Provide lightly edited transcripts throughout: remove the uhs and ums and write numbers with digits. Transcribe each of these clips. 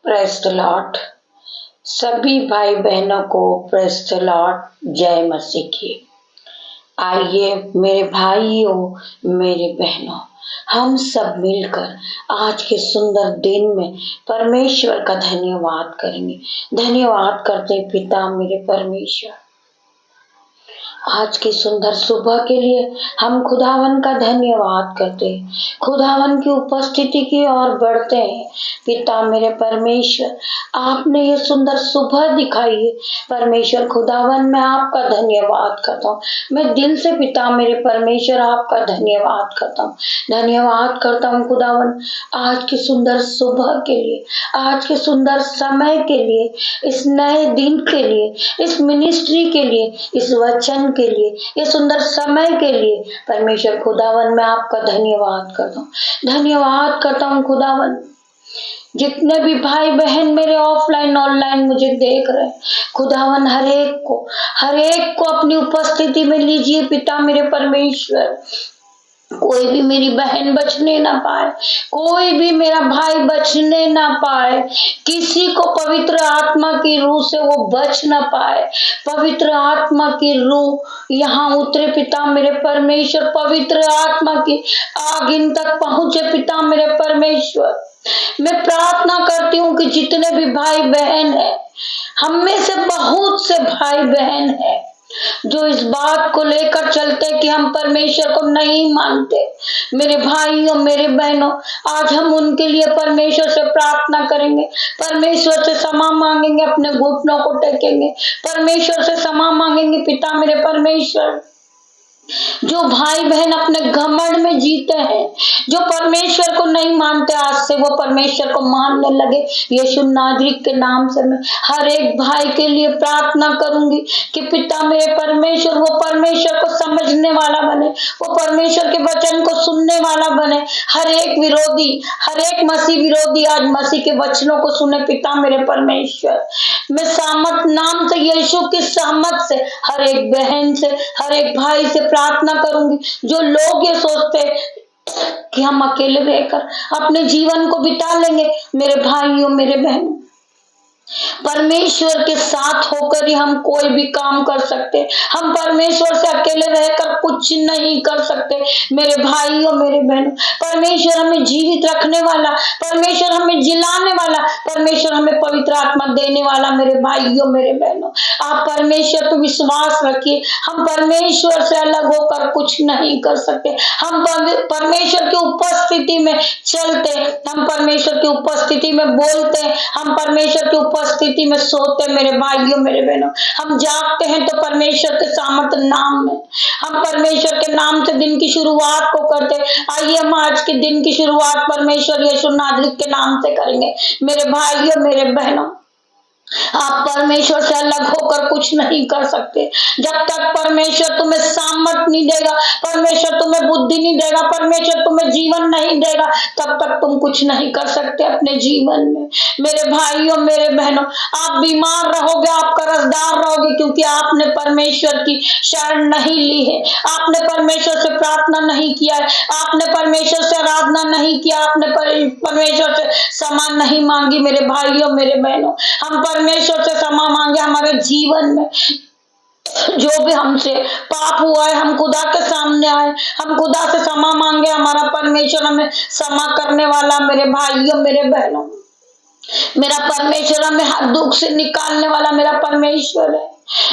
Praise the Lord. सभी भाई बहनों को प्रेज द लॉर्ड, जय मसीह की। आइए मेरे भाइयों, मेरे बहनों, हम सब मिलकर आज के सुंदर दिन में परमेश्वर का धन्यवाद करेंगे। धन्यवाद करते पिता मेरे परमेश्वर, आज की सुंदर सुबह के लिए हम खुदावन का धन्यवाद करते हैं। खुदावन की उपस्थिति की ओर बढ़ते हैं। पिता मेरे परमेश्वर, आपने ये सुंदर सुबह दिखाई है। परमेश्वर खुदावन, मैं आपका धन्यवाद करता हूँ। मैं दिल से पिता मेरे परमेश्वर आपका धन्यवाद करता हूँ। धन्यवाद करता हूँ खुदावन, आज की सुंदर सुबह के लिए, आज के सुंदर समय के लिए, इस नए दिन के लिए, इस मिनिस्ट्री के लिए, इस वचन के लिए, ये सुंदर समय के लिए। परमेश्वर खुदावन, मैं आपका धन्यवाद करता हूँ। धन्यवाद करता हूँ खुदावन, जितने भी भाई बहन मेरे ऑफलाइन ऑनलाइन मुझे देख रहे हैं, खुदावन हर एक को अपनी उपस्थिति में लीजिए पिता मेरे परमेश्वर। कोई भी मेरी बहन बचने ना पाए, कोई भी मेरा भाई बचने ना पाए, किसी को पवित्र आत्मा की रूह से वो बच ना पाए। पवित्र आत्मा की रूह यहाँ उतरे पिता मेरे परमेश्वर, पवित्र आत्मा की आग इन तक पहुंचे पिता मेरे परमेश्वर। मैं प्रार्थना करती हूँ कि जितने भी भाई बहन हैं, हम में से बहुत से भाई बहन हैं जो इस बात को लेकर चलते कि हम परमेश्वर को नहीं मानते। मेरे भाइयों, मेरे बहनों, आज हम उनके लिए परमेश्वर से प्रार्थना करेंगे, परमेश्वर से क्षमा मांगेंगे, अपने घुटनों को टेकेंगे, परमेश्वर से क्षमा मांगेंगे पिता मेरे परमेश्वर। जो भाई बहन अपने घमंड में जीते हैं, जो परमेश्वर को नहीं मानते, आज से वो परमेश्वर को मानने लगे। यीशु नाज़री के नाम से मैं हर एक भाई के लिए प्रार्थना करूंगी कि पिता मेरे परमेश्वर, वो परमेश्वर को समझने वाला बने, वो परमेश्वर के वचन को सुनने वाला बने। हर एक विरोधी, हर एक मसीह विरोधी आज मसीह के वचनों को सुने पिता मेरे परमेश्वर। मैं सामत नाम से, यीशु की सहमत से हर एक बहन से, हर एक भाई से प्रार्थना करूंगी। जो लोग ये सोचते कि हम अकेले रहकर अपने जीवन को बिता लेंगे, मेरे भाइयों, मेरे बहनों, परमेश्वर के साथ होकर ही हम कोई भी काम कर सकते। हम परमेश्वर से अकेले रहकर कुछ नहीं कर सकते। मेरे भाइयों, मेरे बहनों, परमेश्वर हमें जीवित रखने वाला, परमेश्वर हमें जिलाने वाला, परमेश्वर हमें पवित्र आत्मा देने वाला। मेरे भाइयों, मेरे बहनों, आप परमेश्वर पर विश्वास रखिए। हम परमेश्वर से अलग होकर कुछ नहीं कर सकते। हम परमेश्वर की उपस्थिति में चलते, हम परमेश्वर की उपस्थिति में बोलते, हम परमेश्वर की उपस्थिति में सोते। मेरे भाइयों, मेरे बहनों, हम जागते हैं तो परमेश्वर के सामर्थ नाम में, हम परमेश्वर के नाम से दिन की शुरुआत को करते। आइए हम आज के दिन की शुरुआत परमेश्वर यीशु नाज़री के नाम से करेंगे। मेरे भाइयों, मेरे बहनों, आप परमेश्वर से अलग होकर कुछ नहीं कर सकते। जब तक परमेश्वर तुम्हें सामर्थ नहीं देगा, परमेश्वर तुम्हें बुद्धि नहीं देगा, परमेश्वर तुम्हें जीवन नहीं देगा, तब तक तुम कुछ नहीं कर सकते अपने जीवन में। मेरे भाइयों, मेरे बहनों, आप बीमार रहोगे, आप कर्जदार रहोगे, क्योंकि आपने परमेश्वर की शरण नहीं ली है, आपने परमेश्वर से प्रार्थना नहीं किया है, आपने परमेश्वर से आराधना नहीं किया, आपने परमेश्वर से क्षमा नहीं मांगी। मेरे भाइयों, मेरे बहनों, हम परमेश्वर से क्षमा मांगे। हमारे जीवन में जो भी हमसे पाप हुआ है, हम खुदा के सामने आए, हम खुदा से क्षमा मांगे। हमारा परमेश्वर हमें क्षमा करने वाला। मेरे भाइयों, मेरे बहनों, मेरा परमेश्वर हमें हर दुख से निकालने वाला मेरा परमेश्वर है।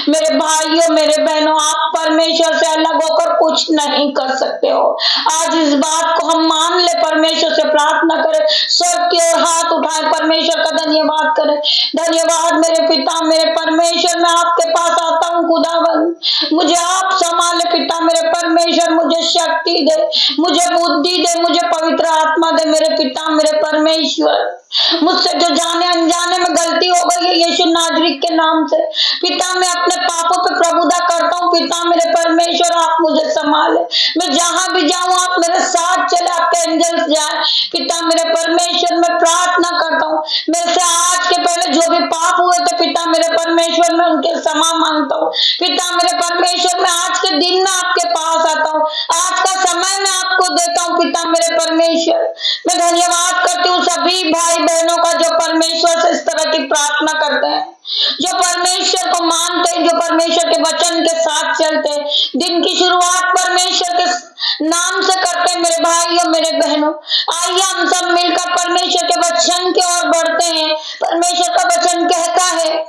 मेरे भाइयों, मेरे बहनों, आप परमेश्वर से अलग होकर कुछ नहीं कर सकते हो। आज इस बात को हम मान ले, परमेश्वर से प्रार्थना करें, स्वर्ग की ओर हाथ उठाएं, परमेश्वर का धन्यवाद करें। धन्यवाद मेरे पिता, मेरे परमेश्वर, मैं आपके पास आता हूँ। खुदावन, मुझे आप संभाले पिता मेरे परमेश्वर, मुझे शक्ति दे, मुझे बुद्धि दे, मुझे पवित्र आत्मा दे। मेरे पिता, मेरे परमेश्वर, मुझसे जो जाने अनजाने में गलती हो गई है, यीशु नाज़री के नाम से पिता मैं अपने पापों पे प्रभुता करता हूँ। पिता मेरे परमेश्वर, आप मुझे संभाले, मैं जहां भी जाऊं आप मेरे साथ चले, आपके एंजल्स जाए। पिता मेरे परमेश्वर, मैं प्रार्थना करता हूँ, मेरे से आज के पहले जो भी पाप हुए थे पिता मेरे परमेश्वर, मैं उनके क्षमा मांगता हूँ। पिता मेरे परमेश्वर, मैं आज के दिन में आपके पास आता हूँ, आज का समय मैं आपको देता हूँ। पिता मेरे परमेश्वर, मैं धन्यवाद करती हूँ सभी भाई भाई बहनों का जो परमेश्वर से इस तरह की प्रार्थना करते हैं, जो परमेश्वर को मानते हैं, जो परमेश्वर के वचन के साथ चलते हैं, दिन की शुरुआत परमेश्वर के नाम से करते हैं। मेरे भाई और मेरे बहनों, आइए हम सब मिलकर परमेश्वर के वचन की ओर बढ़ते हैं। परमेश्वर का वचन कहता है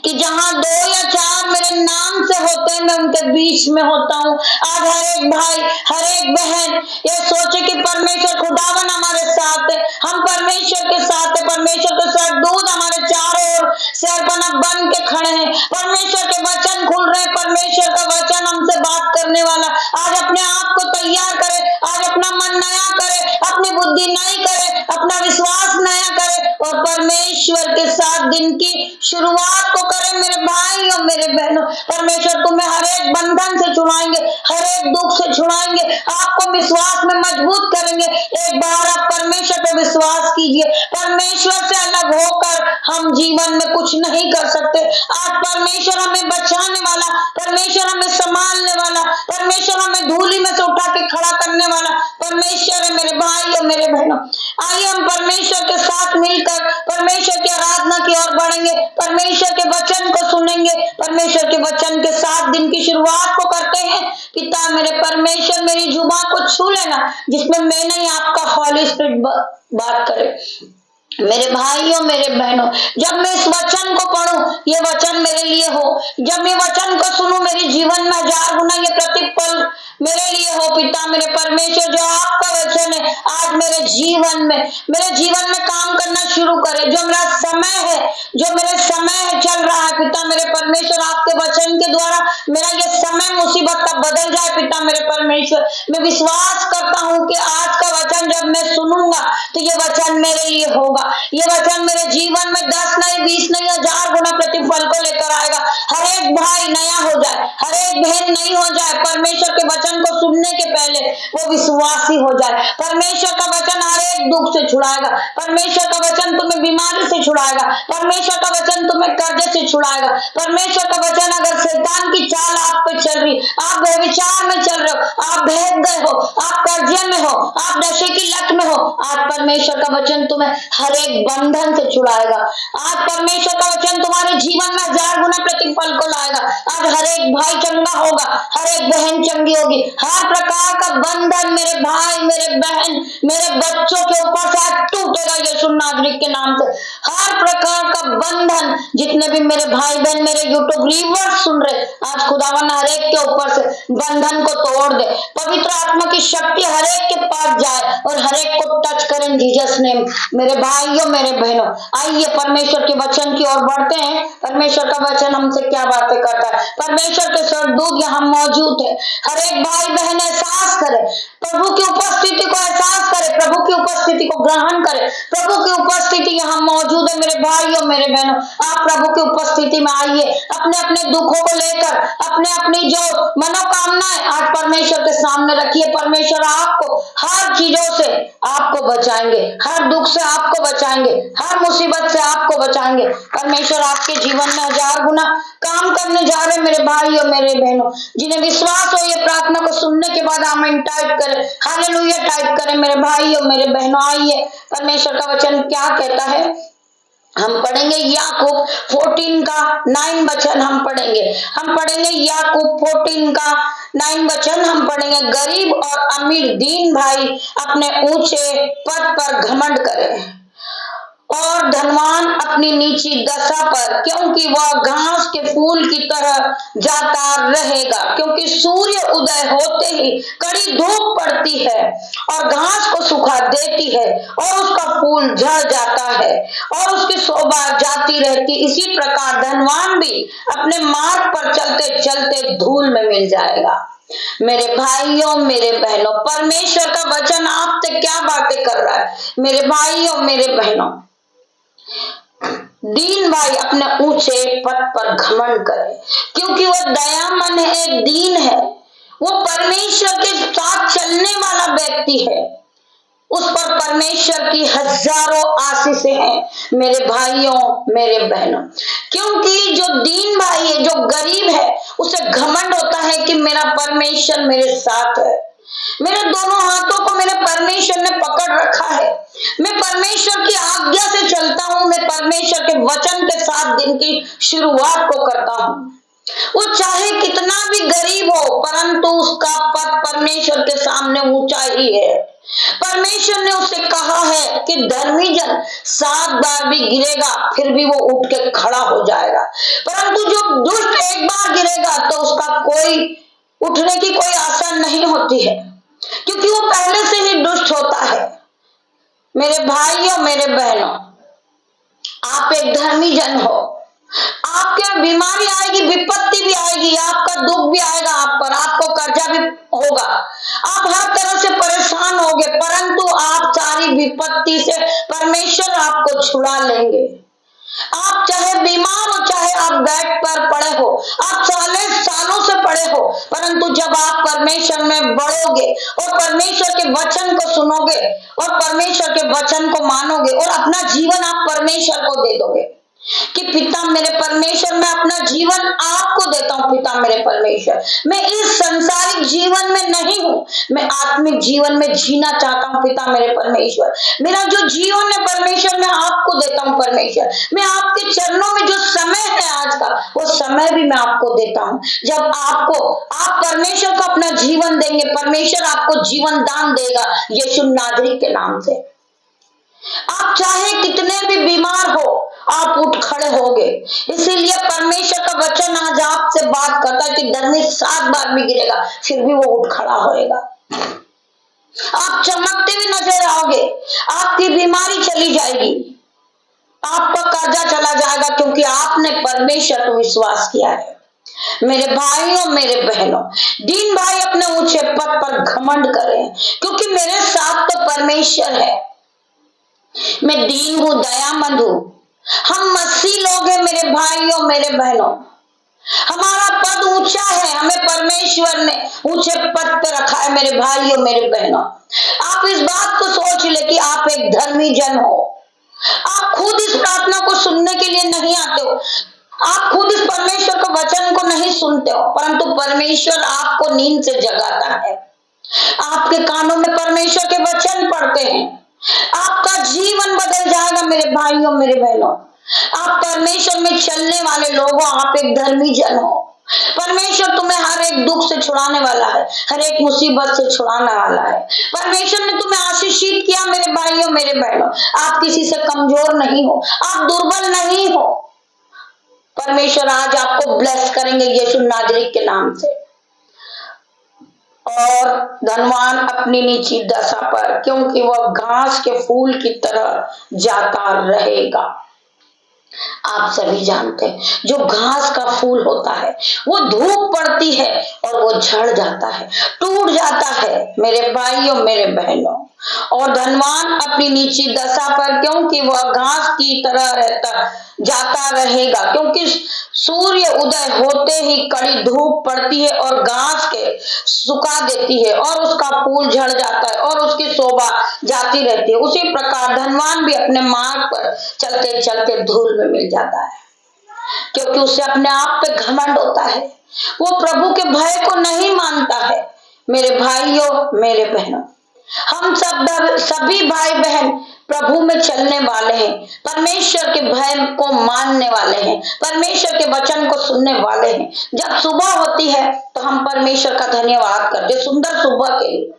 कि जहां 2 या 4 मेरे नाम से होते हैं, मैं उनके बीच में होता हूँ। आज हर एक भाई, हर एक बहन ये सोचे कि परमेश्वर खुदावन हमारे साथ है, हम परमेश्वर के साथ है, परमेश्वर के साथ दूध हमारे चारों ओर शहरपना बन के खड़े हैं। परमेश्वर के वचन खुल रहे हैं, परमेश्वर का वचन हमसे बात करने वाला। आज अपने आप को तैयार करे, आज अपना मन नया करे, अपनी बुद्धि नई करे, अपना विश्वास नया करे और परमेश्वर के साथ दिन की शुरुआत को करें। मेरे भाई और मेरे बहनों, परमेश्वर तुम्हें हर एक बंधन से छुड़ाएंगे, हर एक दुख से छुड़ाएंगे, आपको विश्वास में मजबूत करेंगे। एक बार आप परमेश्वर पे विश्वास कीजिए। परमेश्वर से अलग होकर हम जीवन में कुछ नहीं कर सकते। आज परमेश्वर हमें बचाने वाला, परमेश्वर हमें संभालने वाला, परमेश्वर हमें धूली में से उठा के खड़ा करने वाला परमेश्वर है। मेरे भाई और मेरे बहनों, आइए हम परमेश्वर के साथ मिलकर परमेश्वर की आराधना की ओर बढ़ेंगे, परमेश्वर के वचन को सुनेंगे, परमेश्वर के वचन के साथ दिन की शुरुआत को करते हैं। पिता मेरे परमेश्वर, मेरी जुबान को छू लेना जिसमें मैं नहीं, आपका हॉली स्पिरिट बात करे। मेरे भाइयों मेरे बहनों, जब मैं इस वचन को पढ़ूं, ये वचन मेरे लिए हो, जब मैं वचन को सुनूं, मेरे जीवन में 1000 गुना ये प्रतिपल मेरे लिए हो। पिता मेरे परमेश्वर, जो आपका वचन है आज मेरे जीवन में काम करना शुरू करे। जो मेरा समय है, जो मेरे समय है चल रहा है, पिता मेरे परमेश्वर, आपके वचन के द्वारा मेरा ये समय मुसीबत का बदल जाए। पिता मेरे परमेश्वर, मैं विश्वास करता हूँ कि आज का वचन जब मैं सुनूंगा तो ये वचन मेरे लिए होगा। ये वचन मेरे जीवन में 10 नहीं, 20 नहीं, 1000 गुना प्रतिफल को लेकर आएगा। हर एक भाई नया हो जाए, हर एक बहन नई हो जाए, परमेश्वर के वचन को सुनने के पहले वो विश्वासी हो जाए। परमेश्वर का वचन हर एक दुख से छुड़ाएगा, परमेश्वर का वचन तुम्हें बीमारी से छुड़ाएगा, परमेश्वर का वचन तुम्हें कर्जे से छुड़ाएगा। परमेश्वर का वचन, अगर शैतान की चाल आप पे चल रही, आप व्यभिचार में चल रहे हो, आप भेद गए हो, आप कर्जे में हो, आप नशे की लत में हो, आज परमेश्वर का वचन तुम्हें हर एक बंधन से छुड़ाएगा। आज परमेश्वर का वचन तुम्हारे जीवन में 1000 गुना प्रतिफल को लाएगा। आज हर एक भाई चंगा होगा, हर एक बहन चंगी होगी। हर प्रकार का बंधन मेरे भाई, मेरे बहन, मेरे बच्चों के ऊपर से आज टूटेगा यीशु नासरी के नाम से। हर प्रकार का बंधन, जितने भी मेरे भाई बहन मेरे यूट्यूब व्यूअर्स सुन रहे, आज खुदावन हर एक के ऊपर से बंधन को तोड़ दे। पवित्र आत्मा की शक्ति हर एक के पास जाए और हर एक को टच करें जीसस नेम। मेरे भाइयों मेरे बहनों, आइए परमेश्वर के वचन की ओर बढ़ते हैं। परमेश्वर का वचन हमसे क्या बातें करता है। परमेश्वर के स्वर्गदूत यहाँ मौजूद है। हर एक भाई बहन एहसास करे, प्रभु की उपस्थिति को एहसास करे, प्रभु की उपस्थिति को ग्रहण करे। प्रभु की उपस्थिति यहाँ मौजूद है। मेरे भाइयों मेरे बहनों, आप प्रभु की उपस्थिति में आइए, अपने अपने दुखों को लेकर, अपने अपनी जो मनोकामनाएं आज परमेश्वर के सामने रखिए। परमेश्वर आपको हर चीजों से आपको बचाएंगे, हर दुख से आपको बचाएंगे, हर मुसीबत से आपको बचाएंगे। परमेश्वर आपके जीवन में 1000 गुना काम करने जा रहे। मेरे भाई और मेरे बहनों, जिन्हें विश्वास हो ये प्रार्थना को सुनने के बाद आमीन टाइप करें, हालेलुया टाइप करें। मेरे भाई और मेरे बहनों, आइए परमेश्वर का वचन क्या कहता है। हम पढ़ेंगे याकूब 14 का 9 वचन हम पढ़ेंगे याकूब 14 का 9 वचन हम पढ़ेंगे। गरीब और अमीर दीन भाई अपने ऊंचे पद पर घमंड करें और धनवान अपनी नीची दशा पर, क्योंकि वह घास के फूल की तरह जाता रहेगा। क्योंकि सूर्य उदय होते ही कड़ी धूप पड़ती है और घास को सुखा देती है और उसका फूल झड़ जाता है और उसकी शोभा जाती रहती। इसी प्रकार धनवान भी अपने मार्ग पर चलते चलते धूल में मिल जाएगा। मेरे भाइयों मेरे बहनों, परमेश्वर का वचन आपसे क्या बातें कर रहा है। मेरे भाइयों मेरे बहनों, दीन भाई अपने ऊंचे पद पर घमंड करे, क्योंकि वह दयामन है, दीन है, वो परमेश्वर के साथ चलने वाला व्यक्ति है। उस पर परमेश्वर की हजारों आशीषें हैं। मेरे भाइयों मेरे बहनों, क्योंकि जो दीन भाई है, जो गरीब है, उसे घमंड होता है कि मेरा परमेश्वर मेरे साथ है। मेरे दोनों हाथों को मेरे परमेश्वर ने पकड़ रखा है। मैं परमेश्वर की आज्ञा से चलता हूँ। मैं परमेश्वर के वचन के साथ दिन की शुरुआत को करता हूँ। वो चाहे कितना भी गरीब हो, परंतु उसका पद परमेश्वर के सामने ऊंचा ही है। परमेश्वर ने उसे कहा है कि धर्मी जन 7 बार भी गिरेगा फिर भी वो उठ के खड़ा हो जाएगा, परंतु जो दुष्ट एक बार गिरेगा तो उसका कोई उठने की कोई आशा नहीं होती है, क्योंकि वो पहले से ही दुष्ट होता है। मेरे भाइयों, मेरे बहनों, आप एक धर्मी जन हो। आपके बीमारी आएगी, विपत्ति भी आएगी, आपका दुख भी आएगा आप पर, आपको कर्जा भी होगा, आप हर तरह से परेशान होगे, परंतु आप सारी विपत्ति से परमेश्वर आपको छुड़ा लेंगे। आप चाहे बीमार हो, चाहे आप बेड पर पड़े हो, आप सालों से पड़े हो, परंतु जब आप परमेश्वर में बढ़ोगे और परमेश्वर के वचन को सुनोगे और परमेश्वर के वचन को मानोगे और अपना जीवन आप परमेश्वर को दे दोगे कि पिता मेरे परमेश्वर, मैं अपना जीवन आपको देता हूँ। पिता मेरे परमेश्वर, मैं इस संसारिक जीवन में नहीं हूँ, मैं आत्मिक जीवन में जीना चाहता हूँ। पिता मेरे परमेश्वर, मेरा जो जीवन है परमेश्वर मैं आपको देता हूँ। परमेश्वर, मैं आपके चरणों में जो समय है आज का, वो समय भी मैं आपको देता हूँ। जब आप परमेश्वर को अपना जीवन देंगे, परमेश्वर आपको जीवन दान देगा यीशु नाजरी के नाम से। आप चाहे कितने भी बीमार हो, आप उठ खड़े होगे। इसीलिए परमेश्वर का वचन आज आपसे बात करता है कि धर्मी 7 बार भी गिरेगा फिर भी वो उठ खड़ा होएगा। आप चमकते भी नजर आओगे, आपकी बीमारी चली जाएगी, आपका कर्जा चला जाएगा, क्योंकि आपने परमेश्वर को विश्वास किया है। मेरे भाइयों, मेरे बहनों, दीन भाई अपने ऊंचे पद पर घमंड करें, क्योंकि मेरे साथ तो परमेश्वर है। मैं दीन हूं, दयामंद हूं। हम मसीह लोग हैं मेरे भाइयों, मेरे बहनों। हमारा पद ऊंचा है, हमें परमेश्वर ने ऊंचे पद पे रखा है मेरे भाइयों, मेरे बहनों। आप इस बात को सोच ले कि आप एक धर्मी जन हो। आप खुद इस प्रार्थना को सुनने के लिए नहीं आते हो, आप खुद इस परमेश्वर के वचन को नहीं सुनते हो, परंतु परमेश्वर आपको नींद से जगाता है। आपके कानों में परमेश्वर के वचन पढ़ते हैं, आपका जीवन बदल जाएगा मेरे भाइयों, मेरे बहनों। आप परमेश्वर में चलने वाले लोग हो, आप एक धर्मी जन हो। परमेश्वर तुम्हें हर एक दुख से छुड़ाने वाला है, हर एक मुसीबत से छुड़ाने वाला है। परमेश्वर ने तुम्हें आशीषित किया मेरे भाइयों, मेरे बहनों। आप किसी से कमजोर नहीं हो, आप दुर्बल नहीं हो। परमेश्वर आज आपको ब्लेस करेंगे यीशु नाजरी के नाम से। और धनवान अपनी नीची दशा पर, क्योंकि वह घास के फूल की तरह जाता रहेगा। आप सभी जानते हैं, जो घास का फूल होता है वो धूप पड़ती है और वो झड़ जाता है, टूट जाता है मेरे भाइयों, मेरे बहनों। और धनवान अपनी नीची दशा पर, क्योंकि वह घास की तरह जाता रहेगा, क्योंकि सूर्य उदय होते ही कड़ी धूप पड़ती है और घास के सुखा देती है और उसका फूल झड़ जाता है और उसकी शोभा जाती रहती है। उसी प्रकार धनवान भी अपने मार्ग पर चलते चलते धूल में मिल जाता है, क्योंकि उसे अपने आप पे घमंड होता है, वो प्रभु के भय को नहीं मानता है। मेरे भाइयों, मेरे बहनों, हम सभी भाई बहन प्रभु में चलने वाले हैं, परमेश्वर के भय को मानने वाले हैं, परमेश्वर के वचन को सुनने वाले हैं। जब सुबह होती है तो हम परमेश्वर का धन्यवाद करते, सुंदर सुबह के लिए।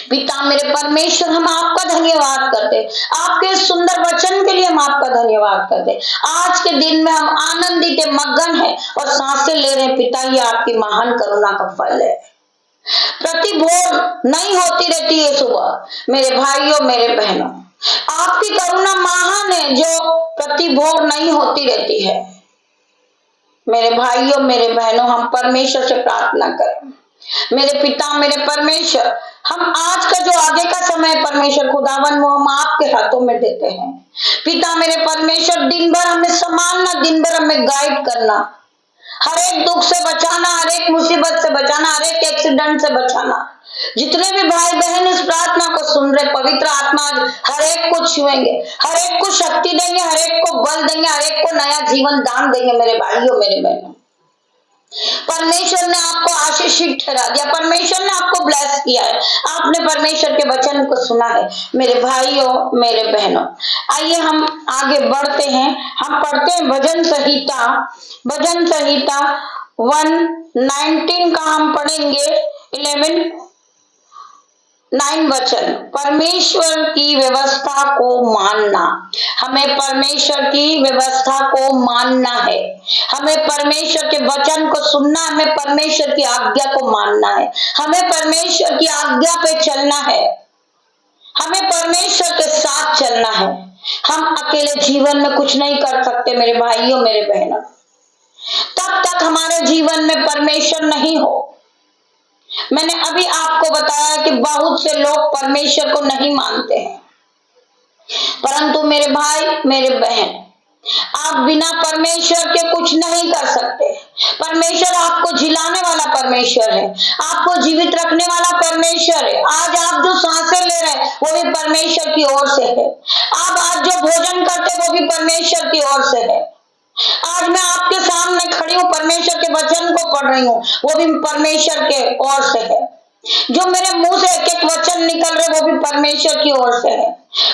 पिता मेरे परमेश्वर, हम आपका धन्यवाद करते, आपके सुंदर वचन के लिए हम आपका धन्यवाद करते। आज के दिन में हम आनंदित मगन है और सांसें ले रहे हैं। पिता, ये आपकी महान करुणा का फल है। प्रति भोर नहीं होती रहती है सुबह मेरे भाइयों, मेरे बहनों। आपकी करुणा महान है जो प्रति भोर नहीं होती रहती है। मेरे भाइयों, मेरे बहनों, हम परमेश्वर से प्रार्थना करें। मेरे पिता, मेरे परमेश्वर, हम आज का जो आगे का समय परमेश्वर खुदावन वो हम आपके हाथों में देते हैं। पिता मेरे परमेश्वर, दिन भर हमें संभालना, दिन भर हमें गाइड करना, हर एक दुख से बचाना, हर एक मुसीबत से बचाना, हर एक एक्सीडेंट से बचाना। जितने भी भाई बहन इस प्रार्थना को सुन रहे, पवित्र आत्मा हर एक को छुएंगे, हर एक को शक्ति देंगे, हर एक को बल देंगे, हर एक को नया जीवन दान देंगे मेरे भाइयों, मेरे बहनों। परमेश्वर ने आपको आशीषित ठहरा दिया, परमेश्वर ने आपको ब्लेस किया है, आपने परमेश्वर के वचन को सुना है। मेरे भाइयों, मेरे बहनों, आइए हम आगे बढ़ते हैं। हम पढ़ते हैं भजन संहिता 119 का हम पढ़ेंगे 9 वचन। परमेश्वर की व्यवस्था को मानना, हमें परमेश्वर की व्यवस्था को मानना है, हमें परमेश्वर के वचन को सुनना, हमें परमेश्वर की आज्ञा को मानना है, हमें परमेश्वर की आज्ञा पे चलना है, हमें परमेश्वर के साथ चलना है। हम अकेले जीवन में कुछ नहीं कर सकते मेरे भाइयों, मेरे बहनों। तब तक हमारे जीवन में परमेश्वर नहीं हो। मैंने अभी आपको बताया कि बहुत से लोग परमेश्वर को नहीं मानते हैं, परंतु मेरे भाई, मेरे बहन, आप बिना परमेश्वर के कुछ नहीं कर सकते। परमेश्वर आपको जिलाने वाला परमेश्वर है, आपको जीवित रखने वाला परमेश्वर है। आज आप जो सांसें ले रहे हैं वो भी परमेश्वर की ओर से है। आप आज जो भोजन करते हैं वो भी परमेश्वर की ओर से है। आज मैं आपके सामने खड़ी हूँ, परमेश्वर के वचन को पढ़ रही हूँ, वो भी परमेश्वर के ओर से है। जो मेरे मुंह से एक एक वचन निकल रहे वो भी परमेश्वर की ओर से है।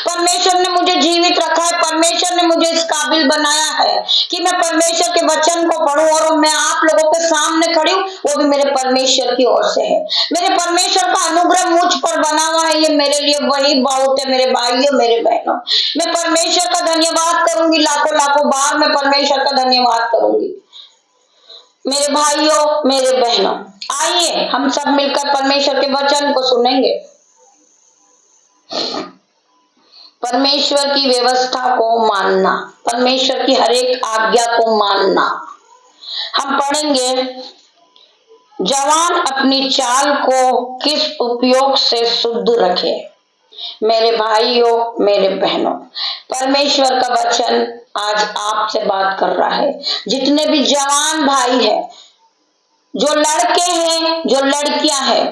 परमेश्वर ने मुझे जीवित रखा है, परमेश्वर ने मुझे इस काबिल बनाया है कि मैं परमेश्वर के वचन को पढूं, और मैं आप लोगों के सामने खड़ी हूँ, वो भी मेरे परमेश्वर की ओर से है। मेरे परमेश्वर का अनुग्रह मुझ पर बना हुआ है, ये मेरे लिए वही बहुत है मेरे भाइयों, मेरे बहनों। मैं परमेश्वर का धन्यवाद करूंगी, लाखों लाखों बार मैं परमेश्वर का धन्यवाद करूंगी। मेरे भाइयों, मेरे बहनों, आइए हम सब मिलकर परमेश्वर के वचन को सुनेंगे। परमेश्वर की व्यवस्था को मानना, परमेश्वर की हर एक आज्ञा को मानना। हम पढ़ेंगे, जवान अपनी चाल को किस उपयोग से शुद्ध रखे। मेरे भाइयों, मेरे बहनों, परमेश्वर का वचन आज आपसे बात कर रहा है। जितने भी जवान भाई हैं, जो लड़के हैं, जो लड़कियां हैं,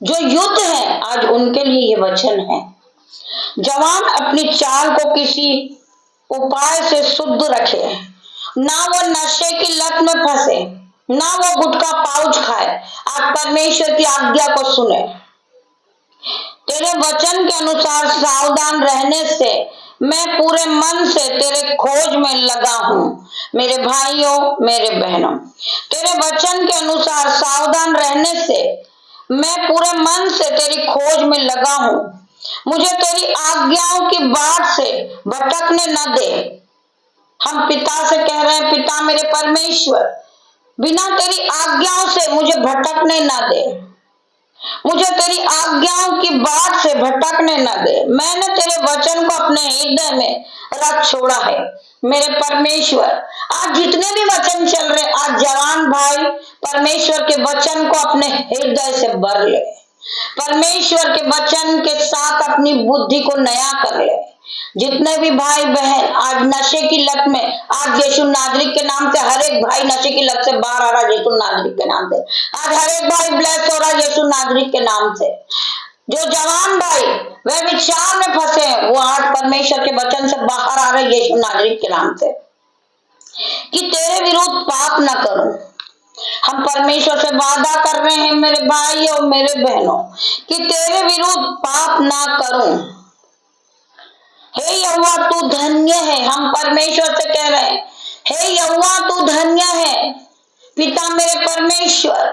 जो युद्ध है, आज उनके लिए ये वचन है। जवान अपनी चाल को किसी उपाय से शुद्ध रखे, ना वो नशे की लत में फंसे, ना वो गुटखा पाउच खाए। आज परमेश्वर की आज्ञा को सुने। तेरे वचन के अनुसार सावधान रहने से मैं पूरे मन से तेरे खोज में लगा हूँ। मेरे भाइयों, मेरे बहनों, तेरे वचन के अनुसार सावधान रहने से मैं पूरे मन से तेरी खोज में लगा हूँ। मुझे तेरी आज्ञाओं की बाट से भटकने न दे। हम पिता से कह रहे हैं, पिता मेरे परमेश्वर, बिना तेरी आज्ञाओं से मुझे भटकने न दे, मुझे तेरी आज्ञाओं की बाट से भटकने न दे। मैंने तेरे वचन को अपने हृदय में रख छोड़ा है। मेरे परमेश्वर, आज जितने भी वचन चल रहे, आज जवान भाई परमेश्वर के वचन को अपने हृदय से भर ले। परमेश्वर के वचन के साथ अपनी बुद्धि को नया कर ले। जितने भी भाई बहन आज नशे की लत में, आज यीशु नाजरीक के नाम से हर एक भाई नशे की लत से बाहर आ रहा है। यीशु नाजरीक के नाम से आज हर एक भाई ब्लेस हो रहा है। यीशु नाजरीक के नाम से जो जवान भाई वह विचार में फंसे हैं, वो आज परमेश्वर के वचन से बाहर आ रहे। यीशु नाजरीक के नाम से कि तेरे विरुद्ध पाप न करूं। हम परमेश्वर से वादा कर रहे हैं मेरे भाई और मेरे बहनों कि तेरे विरुद्ध पाप ना करूं। हे यहोवा तू धन्य है। हम परमेश्वर से कह रहे हैं, हे यहोवा तू धन्य है। पिता मेरे परमेश्वर,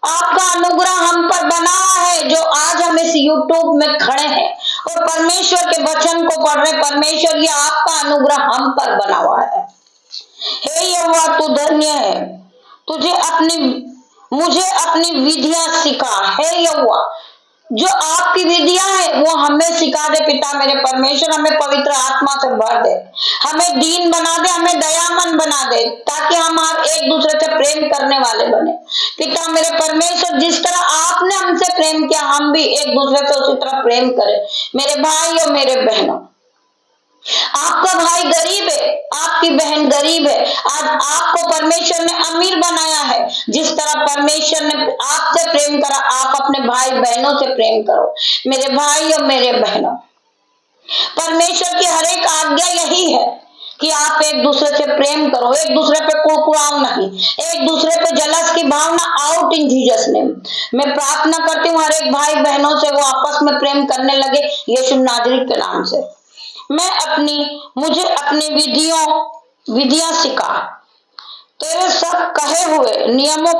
आपका अनुग्रह हम पर बना है, जो आज हम इस यूट्यूब में खड़े हैं और परमेश्वर के वचन को पढ़ रहे। परमेश्वर, ये आपका अनुग्रह हम पर बना हुआ है। हे यहोवा तू धन्य है। मुझे अपनी विधियां सिखा। हे यहोवा, जो आपकी विधियां है वो हमें सिखा दे। पिता मेरे परमेश्वर, हमें पवित्र आत्मा से भर दे, हमें दीन बना दे, हमें दयामन बना दे, ताकि हम आप एक दूसरे से प्रेम करने वाले बने। पिता मेरे परमेश्वर, जिस तरह आपने हमसे प्रेम किया, हम भी एक दूसरे से उसी तरह प्रेम करें। मेरे भाई और मेरे बहनों, आपका भाई गरीब है, आपकी बहन गरीब है। आज आपको परमेश्वर ने अमीर बनाया है। जिस तरह परमेश्वर ने आपसे प्रेम करा, आप अपने भाई बहनों से प्रेम करो। मेरे भाई और मेरे बहनों, परमेश्वर की हर एक आज्ञा यही है कि आप एक दूसरे से प्रेम करो, एक दूसरे पे कुड़कुड़ाओ नहीं, एक दूसरे पे जलस की भावना आउट इन जीसस नेम। मैं प्रार्थना करती हूँ हर एक भाई बहनों से वो आपस में प्रेम करने लगे यीशु नाजरीत के नाम से। मुझे अपनी विधियां सिखा, तेरे सब कहे हुए नियमों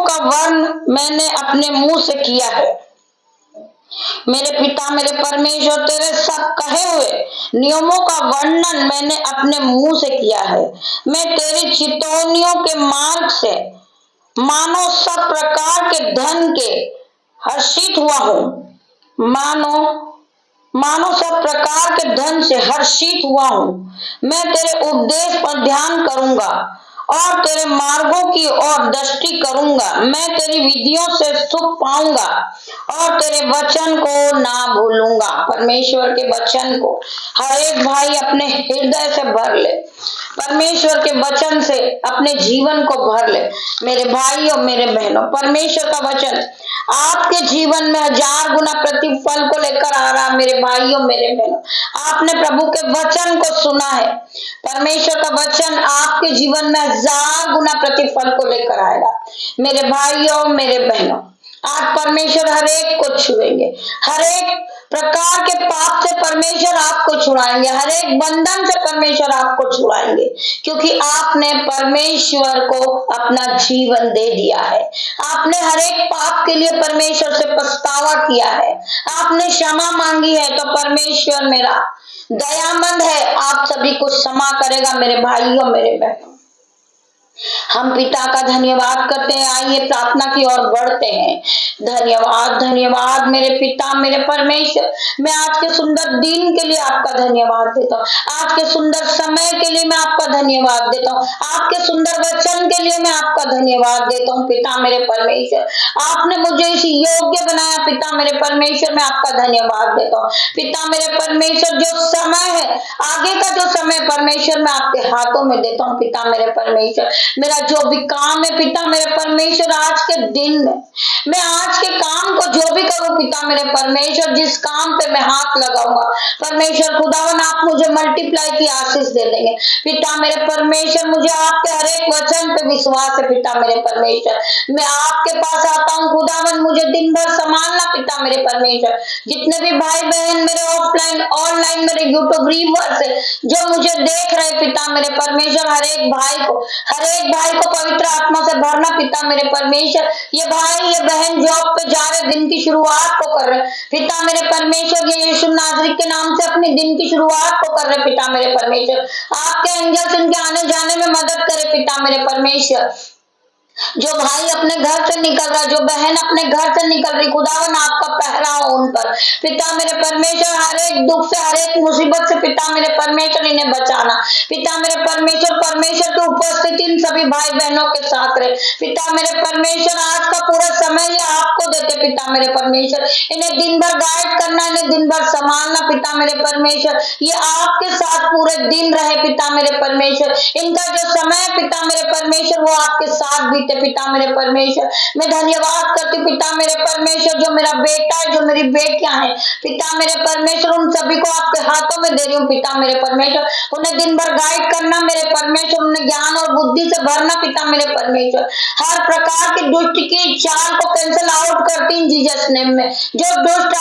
का वर्ण मैंने अपने मुंह से किया है। मेरे पिता मेरे परमेश्वर, तेरे सब कहे हुए नियमों का वर्णन मैंने अपने मुंह से किया है। मैं तेरी चितौनियों के मार्ग से मानो सब प्रकार के धन के हर्षित हुआ हूँ। मानो सब प्रकार के धन से हर्षित हुआ हूँ। मैं तेरे उपदेश पर ध्यान करूंगा और तेरे मार्गों की ओर दृष्टि करूंगा। मैं तेरी विधियों से सुख पाऊंगा और तेरे वचन को ना भूलूंगा। परमेश्वर के वचन को हर एक भाई अपने हृदय से भर ले, परमेश्वर के वचन से अपने जीवन को भर ले। मेरे भाई और मेरे बहनों, परमेश्वर का वचन आपके जीवन में 1000 गुना प्रतिफल को लेकर आ रहा। मेरे भाइयों मेरे बहनों, आपने प्रभु के वचन को सुना है, परमेश्वर का वचन आपके जीवन में 1000 गुना प्रतिफल को लेकर आएगा। मेरे भाइयों मेरे बहनों, आज परमेश्वर हर एक को छुएंगे, हर एक प्रकार के पाप से परमेश्वर आपको छुड़ाएंगे, हर एक बंधन से परमेश्वर आपको छुड़ाएंगे, क्योंकि आपने परमेश्वर को अपना जीवन दे दिया है। आपने हर एक पाप के लिए परमेश्वर से पछतावा किया है, आपने क्षमा मांगी है, तो परमेश्वर मेरा दयामंद है, आप सभी को क्षमा करेगा। मेरे भाइयों मेरे बहनों, हम पिता का धन्यवाद करते हैं। आइए प्रार्थना की ओर बढ़ते हैं। धन्यवाद धन्यवाद मेरे पिता मेरे परमेश्वर, मैं आज के सुंदर दिन के लिए आपका धन्यवाद देता हूँ, आज के सुंदर समय के लिए मैं आपका धन्यवाद देता हूँ, आपके सुंदर वचन के लिए मैं आपका धन्यवाद देता हूँ। पिता मेरे परमेश्वर, आपने मुझे इस योग्य बनाया, पिता मेरे परमेश्वर, मैं आपका धन्यवाद देता हूँ। पिता मेरे परमेश्वर, जो समय है आगे का जो समय परमेश्वर मैं आपके हाथों में देता हूँ। पिता मेरे परमेश्वर, मेरा जो भी काम है पिता मेरे परमेश्वर, आज के दिन में मैं आज के काम को जो भी करूं पिता मेरे परमेश्वर, जिस काम पे मैं हाथ लगाऊंगा परमेश्वर खुदावन, आप मुझे मल्टीप्लाई की आशीष दे देंगे। पिता मेरे परमेश्वर, मुझे आपके हर एक वचन पे विश्वास है। पिता मेरे परमेश्वर, मैं आपके पास आता हूँ खुदावन, मुझे दिन भर संभालना। पिता मेरे परमेश्वर, जितने भी भाई बहन मेरे ऑफलाइन ऑनलाइन मेरे यूट्यूब व्यूअर्स है जो मुझे देख रहे पिता मेरे परमेश्वर, हर एक भाई को पवित्र आत्मा से भरना। पिता मेरे परमेश्वर, ये भाई ये बहन जॉब पे जा रहे, दिन की शुरुआत को कर रहे पिता मेरे परमेश्वर, ये यीशु नाजरीत के नाम से अपने दिन की शुरुआत को कर रहे। पिता मेरे परमेश्वर, आपके एंजल्स इनके आने जाने में मदद करे। पिता मेरे परमेश्वर, जो भाई अपने घर से निकल रहा, जो बहन अपने घर से निकल रही, खुदावन आपका पहरा हो उन पर। पिता मेरे परमेश्वर, हर एक दुख से हर एक मुसीबत से पिता मेरे परमेश्वर इन्हें बचाना। पिता मेरे परमेश्वर, परमेश्वर की उपस्थिति इन सभी भाई बहनों के साथ रहे। पिता मेरे परमेश्वर, आज का पूरा समय ये आपको देते। पिता मेरे परमेश्वर, इन्हें दिन भर गाइड करना, इन्हें दिन भर संभालना। पिता मेरे परमेश्वर, ये आपके साथ पूरे दिन रहे। पिता मेरे परमेश्वर, इनका जो समय पिता मेरे परमेश्वर वो आपके साथ भी। पिता मेरे परमेश्वर, मैं धन्यवाद करती पिता मेरे परमेश्वर, जो मेरा बेटा है, जो मेरी बेटियां हैं पिता मेरे परमेश्वर, उन सभी को आपके हाथों में दे रही हूँ। पिता मेरे परमेश्वर, उन्हें दिन भर गाइड करना मेरे परमेश्वर, उन्हें ज्ञान और बुद्धि से भरना। पिता मेरे परमेश्वर, हर प्रकार की दुष्ट की चाल को कैंसिल आउट करती इन जीसस नेम में। जो दुष्ट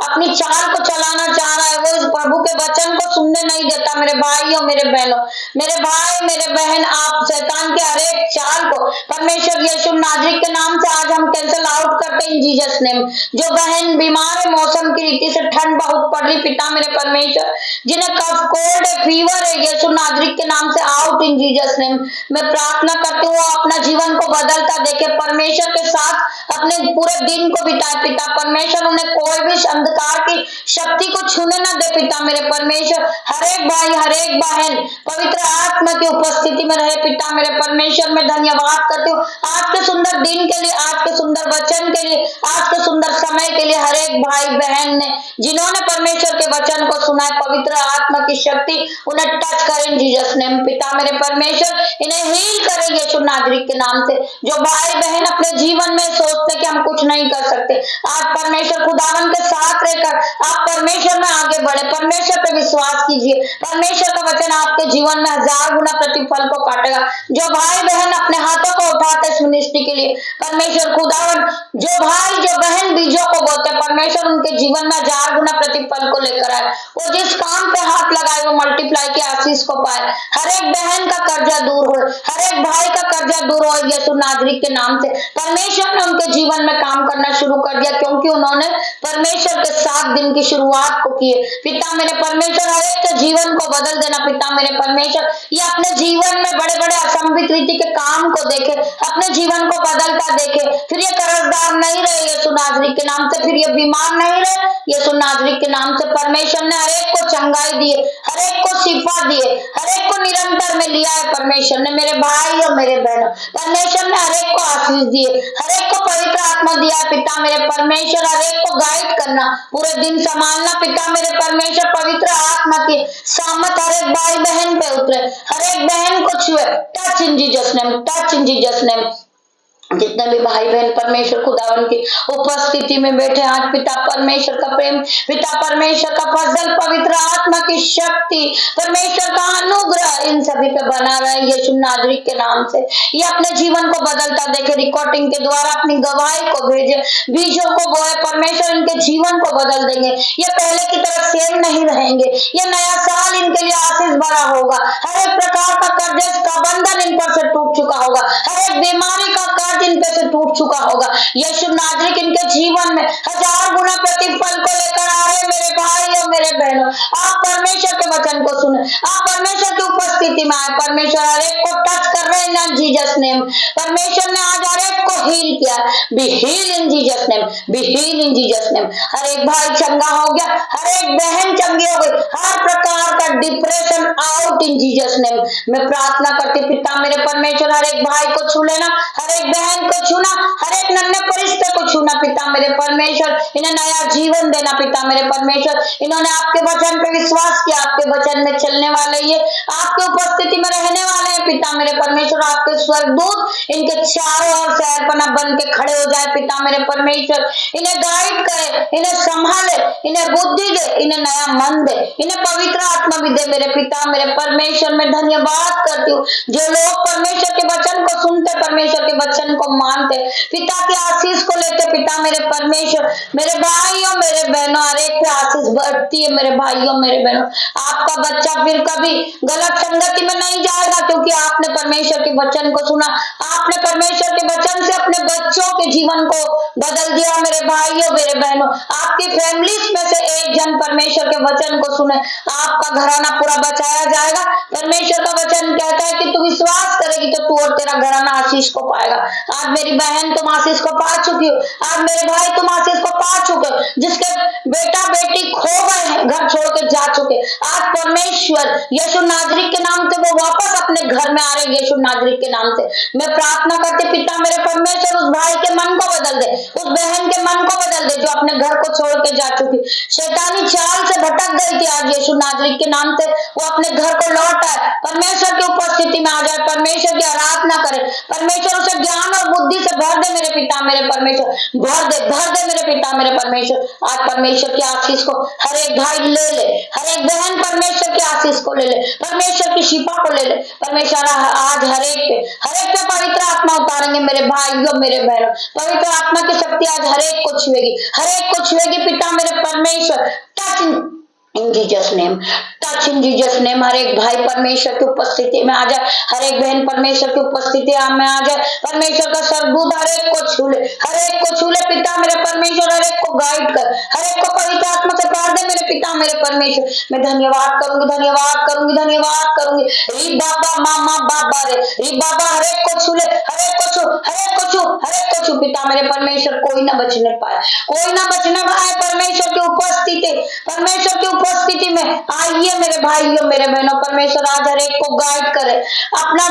अपनी चाल को चलाना चाह रहा है वो इस प्रभु के वचन को सुनने नहीं देता। मेरे भाइयों मेरे बहनों, मेरे भाई मेरे बहन, आप शैतान के हर एक चाल को परमेश्वर यीशु नाजरीत के नाम से आज हम कैंसिल आउट करते हैं इन जीसस नेम। जो बहन बीमार है, मौसम की रीति से ठंड बहुत पड़ रही पिता मेरे परमेश्वर, जिन्हें कफ कोल्ड है, फीवर है, यीशु नाजरीत के नाम से आउट इन जीसस नेम। मैं प्रार्थना करती हूँ अपना जीवन को बदलता देखे, परमेश्वर के साथ अपने पूरे दिन को बिताए। पिता परमेश्वर, उन्हें कोई भी अंधकार की शक्ति को छूने न दे। पिता मेरे परमेश्वर, हर एक भाई हर एक बहन पवित्र आत्मा की उपस्थिति में रहे। पिता मेरे परमेश्वर, मैं धन्यवाद करती हूँ आज के सुंदर दिन के लिए, आज के सुंदर वचन के लिए, आज के सुंदर समय के लिए। हर एक भाई बहन ने जिन्होंने परमेश्वर के वचन को सुना है, पवित्र आत्मा की शक्ति उन्हें टच करे इन जीसस नेम। पिता मेरे परमेश्वर इन्हें हील करे यीशु नाजरीत के नाम से। जो भाई बहन अपने जीवन में सोचते कि हम कुछ नहीं कर सकते, आज परमेश्वर खुदावन के साथ रहकर आप परमेश्वर में आगे बढ़े, परमेश्वर पे विश्वास कीजिए। परमेश्वर का वचन आपके जीवन में 1000 गुना प्रतिफल को काटेगा। जो भाई बहन अपने हाथों को उठाते इस मिनिस्ट्री के लिए, परमेश्वर खुदावन जो भाई जो बहन बीजों को बोते, परमेश्वर उनके जीवन में 1000 गुना प्रतिफल को लेकर आए। वो जिस काम पे हाथ लगाए वो मल्टीप्लाई के आशीष को पाए। हर एक बहन का कर्जा दूर हो, हर एक भाई का कर्जा दूर हो यीशु नाजरीत के नाम से। परमेश्वर ने उनके जीवन में काम करना शुरू कर दिया क्योंकि उन्होंने परमेश्वर के 7 दिन की शुरुआत को किए। पिता मेरे परमेश्वर हर एक के जीवन को बदल देना। पिता मेरे परमेश्वर ये अपने जीवन में बड़े बड़े असंभित रीति के काम को देखे, अपने जीवन को बदलता देखे। फिर ये कर्जदार नहीं रहे यीशु नाजरीत के नाम से, फिर ये बीमार नहीं रहे यीशु नाजरीत के नाम से। परमेश्वर ने हर एक को चंगाई दिए, हर एक को शिफा दिए, हर एक को निरंतर में लिया है। परमेश्वर ने मेरे भाई और मेरे बहनों, परमेश्वर ने हर एक को आशीष दिए, हर एक को पवित्र आत्मा दिया है। पिता मेरे परमेश्वर हर एक को गाइड करना, पूरे दिन संभालना। पिता मेरे परमेश्वर पवित्र आत्मा की सामत हर एक भाई बहन पे उतरे, हर एक बहन को छुए। Touch in Jesus name, touch in Jesus name. जितने भी भाई बहन परमेश्वर खुदावन की उपस्थिति में बैठे, आज पिता परमेश्वर का प्रेम, पिता परमेश्वर का फजल, पवित्र आत्मा की शक्ति, परमेश्वर का अनुग्रह इन सभी पे बना रहे यीशु नाजरीत के नाम से। ये अपने जीवन को बदलता देखे, रिकॉर्डिंग के द्वारा अपनी गवाही को भेजे, बीजों को बोए। परमेश्वर इनके जीवन को बदल देंगे। ये पहले की तरह सेम नहीं रहेंगे। ये नया साल इनके लिए आशीष भरा होगा। हर एक प्रकार का कर्ज का बंधन इन पर से टूट चुका होगा। हर एक बीमारी का कर्ज इनके से टूट चुका होगा। यीशु नाजरीत इनके जीवन में 1000 गुना प्रतिफल को लेकर आ रहे। मेरे भाई और मेरे बहनों, आप परमेश्वर के वचन को सुने, आप परमेश्वर की उपस्थिति में आए। परमेश्वर हर एक को टच कर रहे हैं इन जीसस नेम। परमेश्वर ने आज हर एक को हील किया। Be heal in Jesus name, be heal in Jesus name. हर एक भाई चंगा हो गया, हर एक बहन चंगी हो गई। हर प्रकार का depression out in Jesus name. मैं प्रार्थना करती पिता मेरे परमेश्वर हर एक भाई को छू लेना, हर एक बहन को छूना, हर एक नन्हे फरिश्ते को छूना। पिता मेरे परमेश्वर इन्हें नया जीवन देना। पिता मेरे परमेश्वर इन्होंने आपके वचन पे विश्वास किया, आपके वचन में चलने वाले, ये आपके उपस्थिति में रहने वाले हैं। पिता मेरे परमेश्वर आपके स्वर्गदूत इनके चारों ओर शहरपना बन के खड़े हो जाए। पिता मेरे परमेश्वर इन्हें गाइड करे, इन्हें संभाले, इन्हें बुद्धि दे, इन्हें नया मन दे, इन्हें पवित्र आत्मा भी दे। मेरे पिता मेरे परमेश्वर में धन्यवाद करती हूँ जो लोग परमेश्वर के वचन को सुनते, परमेश्वर के वचन को मानते, पिता के आशीष को लेते। पिता मेरे परमेश्वर मेरे भाइयों मेरे बहनों हर एक पे आशीष बढ़ती है। मेरे भाइयों मेरे बहनों, आपका बच्चा फिर कभी गलत संगति में नहीं जाएगा क्योंकि आपने परमेश्वर के वचन को सुना, आपने परमेश्वर के वचन से अपने बच्चों के जीवन को बदल दिया। मेरे भाइयों मेरे बहनों, आपकी फैमिली में से एक जन परमेश्वर के वचन को सुने, आपका घराना पूरा बचाया जाएगा। परमेश्वर का वचन कहता है कि तू विश्वास करेगी तो तू और तेरा घराना आशीष को पाएगा। आज मेरी बहन तुम आशीष को पा चुकी हो, आज मेरे भाई तुम आशीष को पा चुके हो। जिसके बेटा बेटी खो गए हैं, घर छोड़ के जा चुके, आज परमेश्वर यीशु नाजरीत के नाम से वो वापस अपने घर में आ रहे यीशु नाजरीत के नाम से। मैं प्रार्थना करती पिता मेरे परमेश्वर उस भाई के मन को बदल दे, उस बहन के मन को बदल दे जो अपने घर को छोड़ के जा चुकी, शैतानी चाल से भटक गई थी। आज यीशु नाजरीत के नाम से वो अपने घर को लौट आए, परमेश्वर की उपस्थिति में आ जाए, परमेश्वर की आराधना करे। परमेश्वर उसे ज्ञान और बुद्धि से भर दे। मेरे पिता मेरे परमेश्वर भर दे मेरे पिता मेरे परमेश्वर। आज परमेश्वर की आशीष को हर एक भाई ले ले, हर एक बहन परमेश्वर की आशीष को ले ले, परमेश्वर की शिफा को ले ले। परमेश्वर आज हर एक पे पवित्र आत्मा उतारेंगे। मेरे भाइयों मेरे बहनों, पवित्र आत्मा की शक्ति आज हर एक को छुएगी, हर एक को छुएगी। पिता मेरे परमेश्वर touch in Jesus name, touch in Jesus name. हर एक भाई परमेश्वर की उपस्थिति में आ जाए, हर एक बहन परमेश्वर की उपस्थिति में आ जाए। परमेश्वर का स्वर्गदूत हर एक को छू ले, हर एक को छू ले। पिता मेरे परमेश्वर हर एक को गाइड कर, हर एक को पवित्र आत्मा से भर दे। मेरे पिता मेरे परमेश्वर मैं धन्यवाद करूंगी, धन्यवाद करूंगी, धन्यवाद करूंगी। री बाबा मामा बाबा रे, री बाबा हर एक को छू ले, हर एक को छू, हर एक को छू, हर एक को छू। पिता मेरे परमेश्वर कोई ना बचने पाए, कोई ना बचने पाए। परमेश्वर की उपस्थिति, परमेश्वर की उपस्थिति में आइए मेरे भाइयों मेरे बहनों। परमेश्वर आज हर एक को गाइड करे, अपना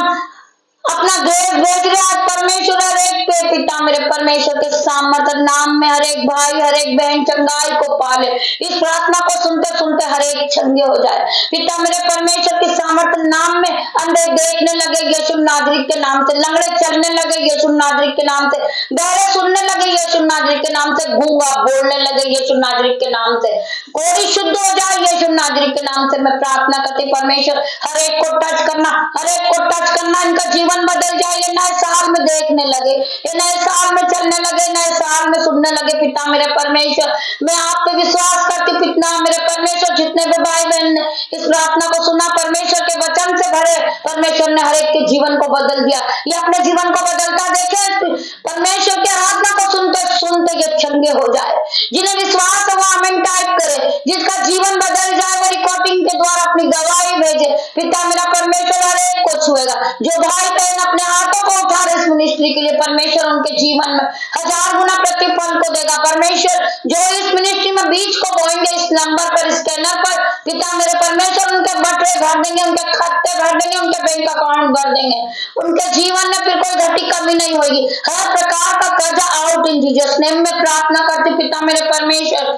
अपना ग्रेस भेज रहे आज परमेश्वर हर एक पे पिता मेरे परमेश्वर के सामर्थ्य नाम में हर एक भाई हर एक बहन चंगाई को पाले। इस प्रार्थना को सुनते सुनते हर एक चंगे हो जाए पिता मेरे परमेश्वर के सामर्थ्य नाम में। अंधे देखने लगे यीशु नाजरीत के नाम से, लंगड़े चलने लगे यीशु नाजरीत के नाम से, बहरे सुनने लगे यीशु नाजरीत के नाम से, गूंगा बोलने लगे यीशु नाजरीत के नाम से, कोई शुद्ध हो जाए यीशु नाजरीत के नाम से। मैं प्रार्थना करती परमेश्वर हर एक को टच करना, हर एक को टच करना, इनका जीवन बदल जाए, ये नए साल में देखने लगे, ये नए साल में चलने लगे, नए साल में सुनने लगे पिता मेरे परमेश्वर। मैं आप पे विश्वास करती पिता मेरे परमेश्वर, जितने भी भाई बहन ने इस प्रार्थना को सुना परमेश्वर के वचन से भरे, परमेश्वर ने हर एक के जीवन को बदल दिया। ये अपने जीवन को बदलता देखे परमेश्वर की आराधना को सुनते सुनते ये चंगे हो जाए। जिन्हें विश्वास है वो आमीन टाइप करे, जिसका जीवन बदल जाए वो रिकॉर्डिंग के द्वारा अपनी गवाही भेजे। पिता मेरा परमेश्वर हर एक को छुएगा। जो भाई बहन अपने हाथों को उठा रहे इस मिनिस्ट्री के लिए, परमेश्वर उनके जीवन में 1000 गुना प्रतिफल को देगा। परमेश्वर जो इस मिनिस्ट्री में बीज को बोएंगे इस नंबर पर, स्कैनर पर, पिता मेरे परमेश्वर उनके बटरे भर देंगे, उनके खाते भर देंगे, उनके बैंक अकाउंट भर देंगे। उनके जीवन में फिर कोई घटी कमी नहीं होगी। हर प्रकार का कर्जा आउट इन जीसस नेम में प्रार्थना करती पिता मेरे परमेश्वर।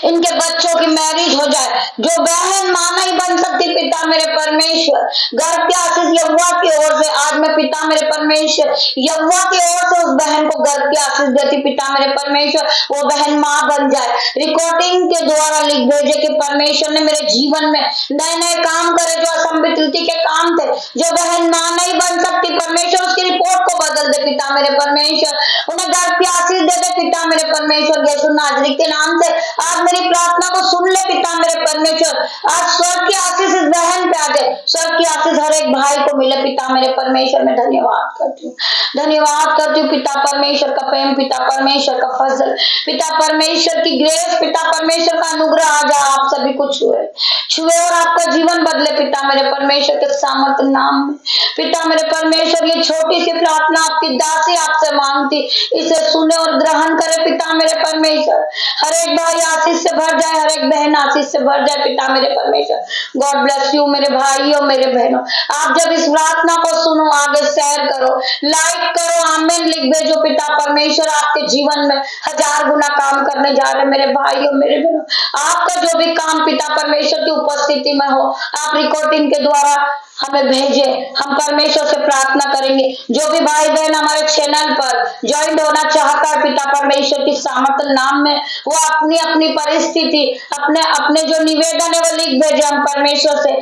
इनके बच्चों की मैरिज हो जाए। जो बहन मां नहीं बन सकती पिता मेरे परमेश्वर, घर के आशीष यहोवा की ओर से आज मैं पिता मेरे परमेश्वर यहोवा की ओर से उस बहन को घर की आशीष देती पिता मेरे परमेश्वर, वो बहन मां बन जाए। रिकॉर्डिंग के द्वारा लिख भेजे कि परमेश्वर ने मेरे जीवन में नए नए काम करे जो असंभित के काम थे। जो बहन मां नहीं बन सकती परमेश्वर उसकी रिपोर्ट को बदल दे पिता मेरे परमेश्वर, उन्हें घर की आशीष दे दे पिता मेरे परमेश्वर यीशु नाजरी के नाम से। आज मेरी प्रार्थना को सुन ले पिता मेरे परमेश्वर, आज स्वर्ग की आशीष इस बहन पे आ जाए, स्वर्ग की आशीष हर एक भाई को मिले पिता मेरे परमेश्वर। मैं धन्यवाद करती हूँ, धन्यवाद करती हूँ पिता परमेश्वर का प्रेम, पिता परमेश्वर का फजल, पिता परमेश्वर की ग्रेस, पिता परमेश्वर का अनुग्रह आज आप सभी को छुए छुए और आपका जीवन बदले पिता मेरे परमेश्वर के सामर्थ्य नाम में। पिता मेरे परमेश्वर ये छोटी सी प्रार्थना आपकी दासी आपसे मांगती, इसे सुने और ग्रहण करे पिता मेरे परमेश्वर। हर एक भाई आशीष से भर जाए, हर एक बहन आशीष से भर जाए पिता मेरे परमेश्वर। गॉड ब्लेस यू मेरे भाइयों मेरे बहनों। आप जब इस प्रार्थना को सुनो आगे शेयर करो, लाइक करो, आमीन लिख भेजो पिता परमेश्वर। आपके जीवन में 1000 गुना काम करने जा रहे मेरे भाइयों मेरे बहनों। आपका जो भी काम पिता परमेश्वर की उपस्थिति में हो, आप रिकॉर्डिंग के द्वारा हमें भेजे, हम परमेश्वर से प्रार्थना करेंगे। जो भी भाई बहन हमारे चैनल पर ज्वाइन होना चाहता है पिता परमेश्वर की सामर्थ्य नाम में, वो अपनी अपनी परिस्थिति अपने अपने जो निवेदन है वो लिख भेजे। हम परमेश्वर से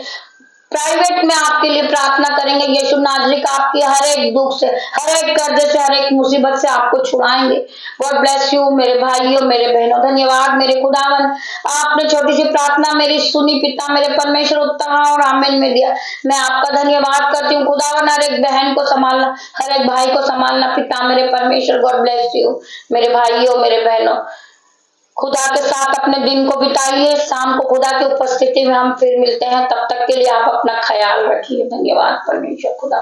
प्राइवेट में आपके लिए प्रार्थना करेंगे। यीशु नाजरीक आपकी हर एक दुख से, हर एक कर्ज से, हर एक मुसीबत से आपको छुड़ाएंगे। गॉड ब्लेस यू मेरे भाइयों मेरे बहनों। धन्यवाद मेरे खुदावन, आपने छोटी सी प्रार्थना मेरी सुनी पिता मेरे परमेश्वर, उत्तर और आमीन में दिया। मैं आपका धन्यवाद करती हूँ खुदावन। हर एक बहन को संभालना, हर एक भाई को संभालना पिता मेरे परमेश्वर। गॉड ब्लेस यू मेरे भाइयों मेरे बहनों। खुदा के साथ अपने दिन को बिताइए, शाम को खुदा की उपस्थिति में हम फिर मिलते हैं। तब तक के लिए आप अपना ख्याल रखिए। धन्यवाद परमेश्वर खुदा।